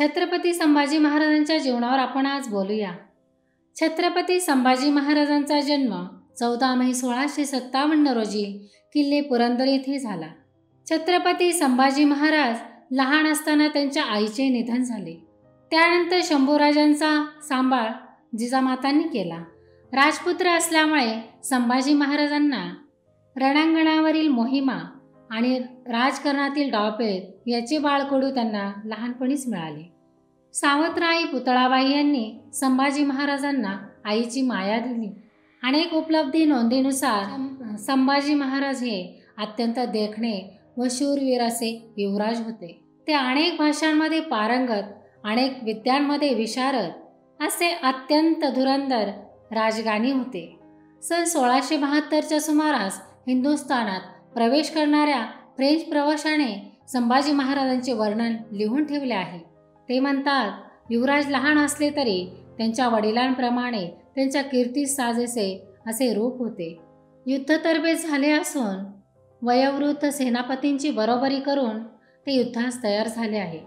छत्रपती संभाजी महाराजांच्या जीवनावर आपण आज बोलूया. छत्रपती संभाजी महाराजांचा जन्म 14 मे 1657 रोजी किल्ले पुरंदर येथे झाला. छत्रपती संभाजी महाराज लहान असताना त्यांच्या आईचे निधन झाले. त्यानंतर शंभूराजांचा सांभाळ जिजामातांनी केला. राजपुत्र असल्यामुळे संभाजी महाराजांना रणांगणावरील मोहिमा आणि राजकारणातील डावपेच याचे बाळकडू त्यांना लहानपणीच मिळाले. सावत्रआई पुतळाबाई यांनी संभाजी महाराजांना आईची माया दिली. अनेक उपलब्धी नोंदीनुसार संभाजी महाराज हे अत्यंत देखणे व शूरवीर असे युवराज होते. ते अनेक भाषांमध्ये पारंगत, अनेक विद्यांमध्ये विशारद असे अत्यंत धुरंधर राजगाणी होते. सन 1672च्या सुमारास हिंदुस्थानात प्रवेश करणाऱ्या फ्रेंच प्रवाशाने संभाजी महाराजांचे वर्णन लिहून ठेवले आहे. ते म्हणतात, युवराज लहान असले तरी त्यांच्या वडिलांप्रमाणे त्यांच्या कीर्तीस साजेसे असे रूप होते. युद्धतरबेज झाले असून वयोवृद्ध सेनापतींची बरोबरी करून ते युद्धास तयार झाले आहे.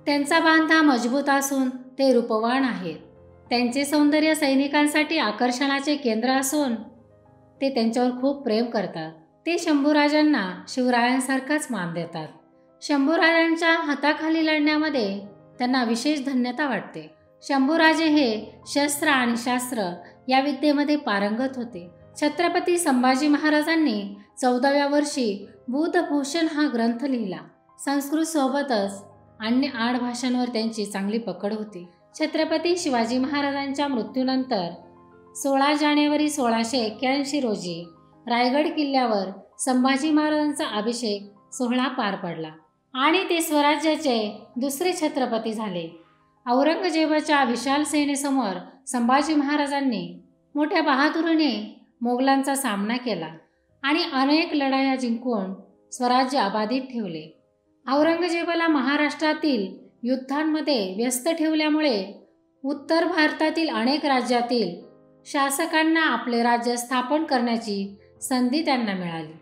त्यांचा बांधा मजबूत असून ते रूपवान आहेत. त्यांचे सौंदर्य सैनिकांसाठी आकर्षणाचे केंद्र असून ते त्यांच्यावर खूप प्रेम करतात. ते शंभूराजांना शिवरायांसारखाच मान देतात. शंभूराजांच्या हाताखाली लढण्यामध्ये त्यांना विशेष धन्यता वाटते. शंभूराजे हे शस्त्र आणि शास्त्र या विद्येमध्ये पारंगत होते. छत्रपती संभाजी महाराजांनी 14व्या वर्षी बुधभूषण हा ग्रंथ लिहिला. संस्कृत सोबतच अन्य 8 भाषांवर त्यांची चांगली पकड होती. छत्रपती शिवाजी महाराजांच्या मृत्यूनंतर 16 जानेवारी 1681 रोजी रायगड किल्ल्यावर संभाजी महाराजांचा अभिषेक सोहळा पार पडला आणि ते स्वराज्याचे दुसरे छत्रपती झाले. औरंगजेबाच्या विशाल सेनेसमोर संभाजी महाराजांनी मोठ्या बहादुरीने मोगलांचा सामना केला आणि अनेक लढाया जिंकून स्वराज्य अबाधित ठेवले. औरंगजेबाला महाराष्ट्रातील युद्धांमध्ये व्यस्त ठेवल्यामुळे उत्तर भारतातील अनेक राज्यातील शासकांना आपले राज्य स्थापन करण्याची संधी त्यांना मिळाली.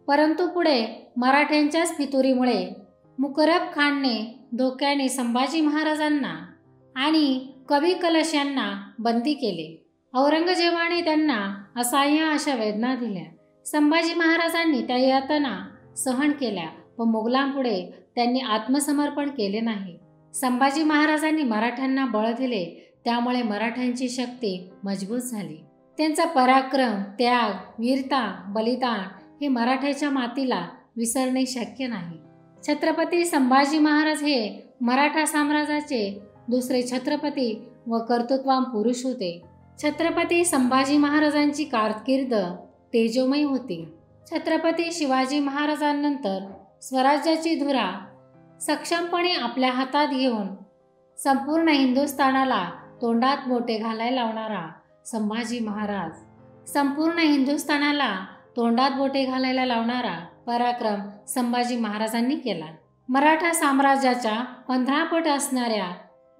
परंतु पुढे मराठ्यांच्याच फितुरीमुळे मुकरब खानने धोक्याने संभाजी महाराजांना आणि कवी कलश यांना बंदी केले. औरंगजेबाने त्यांना असह्य अशा वेदना दिल्या. संभाजी महाराजांनी त्या यातना सहन केल्या, पण मुघलांपुढे त्यांनी आत्मसमर्पण केले नाही. संभाजी महाराजांनी मराठ्यांना बळ दिले, त्यामुळे मराठ्यांची शक्ती मजबूत झाली. त्यांचा पराक्रम, त्याग, वीरता, बलिदान हे मराठ्याच्या मातीला विसरणे शक्य नाही. छत्रपती संभाजी महाराज हे मराठा साम्राज्याचे दुसरे छत्रपती व कर्तृत्ववान पुरुष होते. छत्रपती संभाजी महाराजांची कारकीर्द तेजोमयी होती. छत्रपती शिवाजी महाराजांनंतर स्वराज्याची धुरा सक्षमपणे आपल्या हातात घेऊन संपूर्ण हिंदुस्थानाला तोंडात बोटे घालायला लावणारा संभाजी महाराज, संपूर्ण हिंदुस्थानाला तोंडात बोटे घालायला लावणारा पराक्रम संभाजी महाराजांनी केला. मराठा साम्राज्याच्या 15 पट असणाऱ्या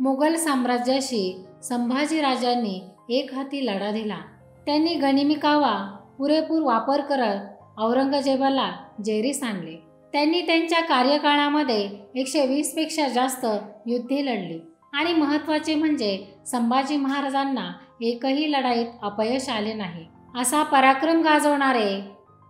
मुघल साम्राज्याशी संभाजीराजांनी एक हाती लढा दिला. त्यांनी गनिमी कावा पुरेपूर वापर करत औरंगजेबाला जेरीस आणले. त्यांनी त्यांच्या कार्यकाळामध्ये 120 पेक्षा जास्त युद्धे लढली आणि महत्त्वाचे म्हणजे संभाजी महाराजांना एकही लढाईत अपयश आले नाही. असा पराक्रम गाजवणारे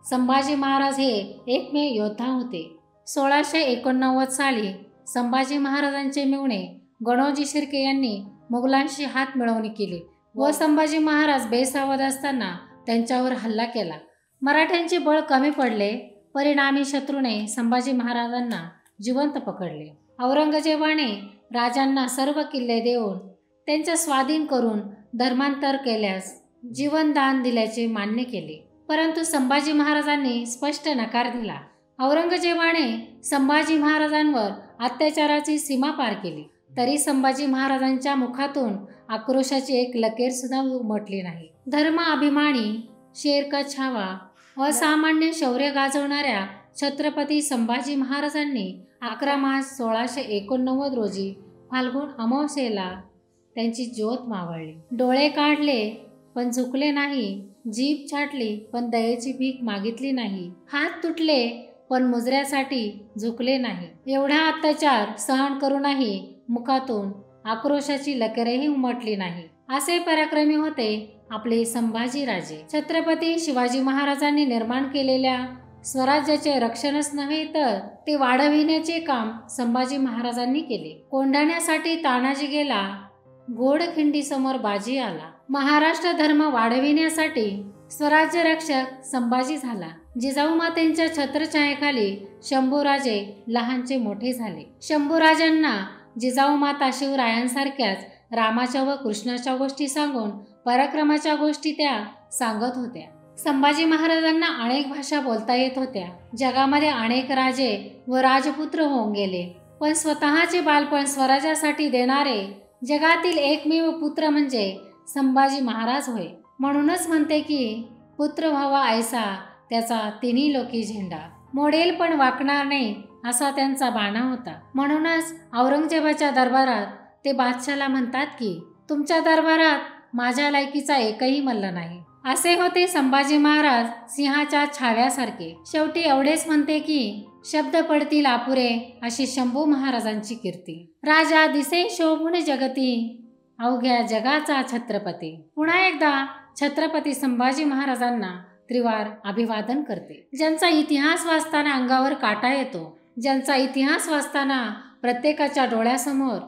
संभाजी महाराज हे एकमेव योद्धा होते. 1689 साली संभाजी महाराजांचे मेहुणे गणोजी शिर्के यांनी मुघलांशी हात मिळवणी केली व संभाजी महाराज बेसावध असताना त्यांच्यावर हल्ला केला. मराठ्यांचे बळ कमी पडले, परिणामी शत्रूने संभाजी महाराजांना जिवंत पकडले. औरंगजेबाने राजांना सर्व किल्ले देऊन त्यांच्या स्वाधीन करून धर्मांतर केल्यास जीवनदान दिल्याचे मान्य केले, परंतु संभाजी महाराजांनी स्पष्ट नकार दिला. औरंगजेबाने संभाजी महाराजांवर अत्याचाराची सीमा पार केली, तरी संभाजी महाराजांच्या मुखातून आक्रोशाची एक लकीर सुद्धा उमटली नाही. धर्म अभिमानी, शेर का छावा, असामान्य शौर्य गाजवणाऱ्या छत्रपती संभाजी महाराजांनी 11 मार्च 1689 रोजी फाल्गुन अमावास्येला त्यांची ज्योत मावळली. डोळे काढले पण झुकले नाही, जीभ छाटली पण दयेची भीक मागितली नाही, हात तुटले पण मुजऱ्यासाठी झुकले नाही. एवढा अत्याचार सहन करूनही मुखातून आक्रोशाची लकीरही उमटली नाही. असे पराक्रमी होते आपले संभाजीराजे. छत्रपती शिवाजी महाराजांनी निर्माण केलेल्या स्वराज्याचे रक्षणच नव्हे तर ते वाढविण्याचे काम संभाजी महाराजांनी केले. कोंढाण्यासाठी तानाजी गेला, घोडखिंडी समोर बाजी आला. महाराष्ट्र धर्म वाढविण्यासाठी स्वराज्य रक्षक संभाजी झाला. जिजाऊ मातेंच्या छत्रछायेखाली शंभूराजे लहानचे मोठे झाले. शंभूराजांना जिजाऊ माता शिवरायांसारख्याच रामाच्या व कृष्णाच्या गोष्टी सांगून पराक्रमाच्या गोष्टी त्या सांगत होत्या. संभाजी महाराजांना अनेक भाषा बोलता येत होत्या. जगामध्ये अनेक राजे व राजपुत्र होऊन गेले, पण स्वतःचे बालपण स्वराज्यासाठी देणारे जगातील एकमेव पुत्र म्हणजे संभाजी महाराज होय. म्हणूनच म्हणते की पुत्र व्हावा ऐसा त्याचा तिन्ही लोकी झेंडा, मोडेल पण वाकणार नाही असा त्यांचा बाणा होता. म्हणूनच औरंगजेबाच्या दरबारात ते बादशाला म्हणतात की तुमच्या दरबारात माझ्या लायकीचा एकही मल्ल नाही. असे होते संभाजी महाराज सिंहाच्या छाव्यासारखे. शेवटी एवढेच म्हणते की शब्द पडतील अपुरे अशी शंभू महाराजांची कीर्ती. राजा दिसे शोभून जगती, अवघ्या जगाचा छत्रपती. पुन्हा एकदा छत्रपती संभाजी महाराजांना त्रिवार अभिवादन करते. ज्यांचा इतिहास वाचताना अंगावर काटा येतो, ज्यांचा इतिहास वाचताना प्रत्येकाच्या डोळ्यासमोर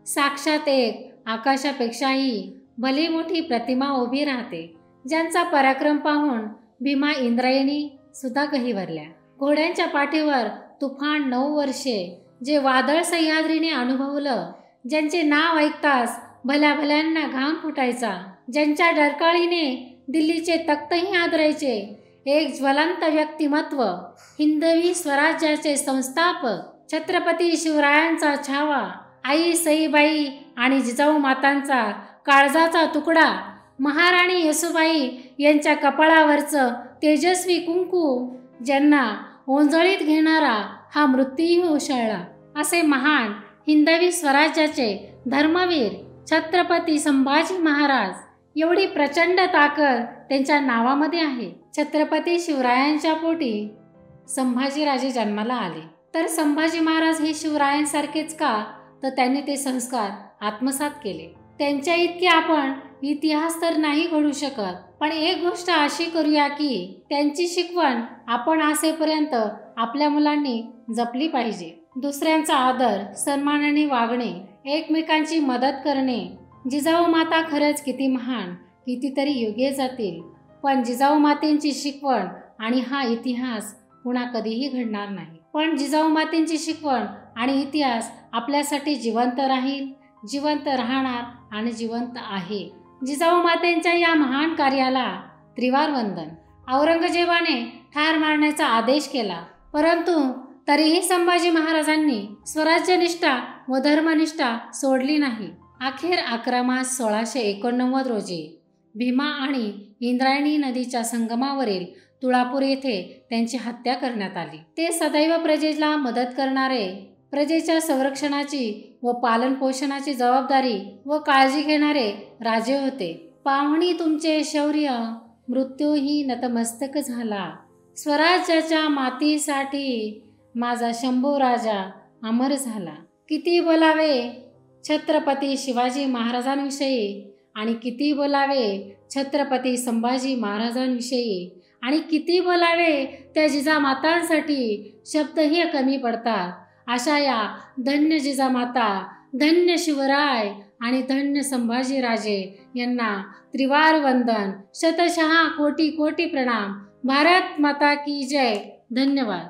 साक्षात एक आकाशापेक्षाही भली मोठी प्रतिमा उभी राहते, ज्यांचा पराक्रम पाहून भीमा इंद्रायणी सुद्धा गहिवरल्या. घोड्यांच्या पाठीवर तुफान 9 वर्षे जे वादळ सह्याद्रीने अनुभवलं, ज्यांचे नाव ऐकताच भल्या भल्यांना घाम फुटायचा, ज्यांच्या डरकाळीने दिल्लीचे तख्तही आदरायचे, एक ज्वलंत व्यक्तिमत्व, हिंदवी स्वराज्याचे संस्थापक छत्रपती शिवरायांचा छावा, आई सईबाई आणि जिजाऊ मातांचा काळजाचा तुकडा, महाराणी येसूबाई यांच्या कपाळावरचं तेजस्वी कुंकू, ज्यांना ओंजळीत घेणारा हा मृत्यूही उसळला, असे महान हिंदवी स्वराज्याचे धर्मवीर छत्रपती संभाजी महाराज. एवढी प्रचंड ताकद त्यांच्या नावामध्ये आहे. छत्रपती शिवरायांच्या पोटी संभाजीराजे जन्माला आले, तर संभाजी महाराज हे शिवरायांसारखेच का, तर त्यांनी ते संस्कार आत्मसात केले. त्यांच्या इतके आपण इतिहास तर नाही घडू शकत, पण एक गोष्ट अशी करूया की त्यांची शिकवण आपण असेपर्यंत आपल्या मुलांनी जपली पाहिजे. दुसऱ्यांचा आदर सन्मानाने वागणे, एकमेकांची मदत करणे. जिजाऊ माता खरंच किती महान, कितीतरी युगे जातील, पण जिजाऊ मातेंची शिकवण आणि हा इतिहास पुन्हा कधीही घडणार नाही. पण जिजाऊ मातेंची शिकवण आणि इतिहास आपल्यासाठी जिवंत राहील, जिवंत राहणार आणि जिवंत आहे. जिजाऊ मातेंच्या या महान कार्याला त्रिवार वंदन. औरंगजेबाने ठार मारण्याचा आदेश केला, परंतु तरीही संभाजी महाराजांनी स्वराज्यनिष्ठा व धर्मनिष्ठा सोडली नाही. अखेर 11 मार्च 1689 रोजी भीमा आणि इंद्रायणी नदीच्या संगमावरील तुळापूर येथे त्यांची हत्या करण्यात आली. ते सदैव प्रजेला मदत करणारे, प्रजेच्या संरक्षणाची व पालनपोषणाची जबाबदारी व काळजी घेणारे राजे होते. पाहुणी तुमचे शौर्य, मृत्यूही नतमस्तक झाला. स्वराज्याच्या मातीसाठी माझा शंभू राजा अमर झाला. किती बोलावे छत्रपती शिवाजी महाराजांविषयी आणि किती बोलावे छत्रपती संभाजी महाराजांविषयी आणि किती बोलावे त्या जिजामातांसाठी, शब्दही कमी पडतात. अशा या धन्य जिजामाता, धन्य शिवराय आणि धन्य संभाजीराजे यांना त्रिवार वंदन, शतशः कोटी कोटी प्रणाम. भारत माता की जय. धन्यवाद.